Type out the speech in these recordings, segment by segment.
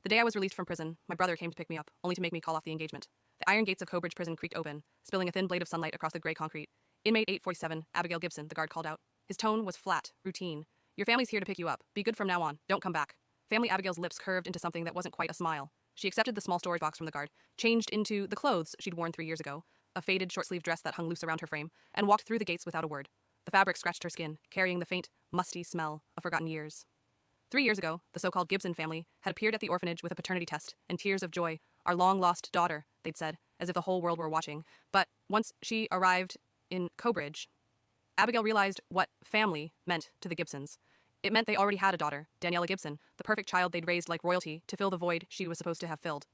The day I was released from prison, my brother came to pick me up, only to make me call off the engagement. The iron gates of Cobridge prison creaked open, spilling a thin blade of sunlight across the gray concrete. Inmate 847, Abigail Gibson, the guard called out. His tone was flat, routine. Your family's here to pick you up. Be good from now on. Don't come back. Family Abigail's lips curved into something that wasn't quite a smile. She accepted the small storage box from the guard, changed into the clothes she'd worn 3 years ago, a faded short-sleeved dress that hung loose around her frame, and walked through the gates without a word. The fabric scratched her skin, carrying the faint, musty smell of forgotten years. 3 years ago, the so-called Gibson family had appeared at the orphanage with a paternity test and tears of joy. Our long-lost daughter, they'd said, as if the whole world were watching. But once she arrived in Cobridge, Abigail realized what family meant to the Gibsons. It meant they already had a daughter, Daniela Gibson, the perfect child they'd raised like royalty to fill the void she was supposed to have filled.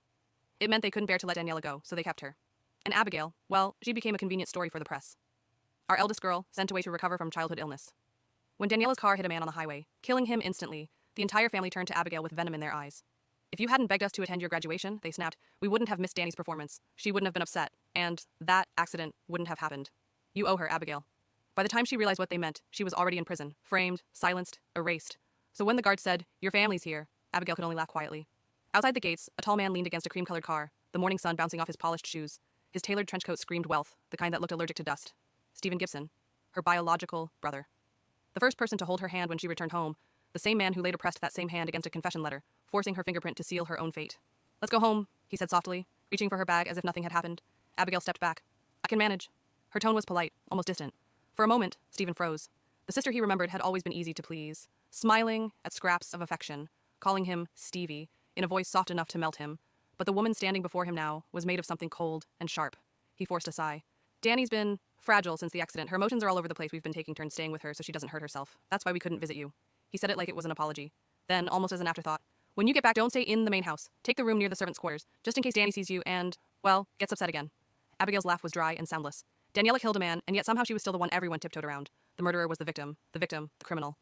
It meant they couldn't bear to let Daniela go, so they kept her. And Abigail, well, she became a convenient story for the press. Our eldest girl, sent away to recover from childhood illness. When Daniela's car hit a man on the highway, killing him instantly, the entire family turned to Abigail with venom in their eyes. If you hadn't begged us to attend your graduation, they snapped, we wouldn't have missed Danny's performance. She wouldn't have been upset, and that accident wouldn't have happened. You owe her, Abigail. By the time she realized what they meant, she was already in prison, framed, silenced, erased. So when the guard said, your family's here, Abigail could only laugh quietly. Outside the gates, a tall man leaned against a cream-colored car, the morning sun bouncing off his polished shoes. His tailored trench coat screamed wealth, the kind that looked allergic to dust. Stephen Gibson, her biological brother. The first person to hold her hand when she returned home, the same man who later pressed that same hand against a confession letter, forcing her fingerprint to seal her own fate. Let's go home, he said softly, reaching for her bag as if nothing had happened. Abigail stepped back. I can manage. Her tone was polite, almost distant. For a moment, Stephen froze. The sister he remembered had always been easy to please, smiling at scraps of affection, calling him Stevie, in a voice soft enough to melt him. But the woman standing before him now was made of something cold and sharp. He forced a sigh. Danny's been fragile since the accident. Her emotions are all over the place. We've been taking turns staying with her so she doesn't hurt herself. That's why we couldn't visit you. He said it like it was an apology. Then, almost as an afterthought, when you get back, don't stay in the main house. Take the room near the servants' quarters, just in case Danny sees you and, well, gets upset again. Abigail's laugh was dry and soundless. Daniela killed a man, and yet somehow she was still the one everyone tiptoed around. The murderer was the victim, the criminal.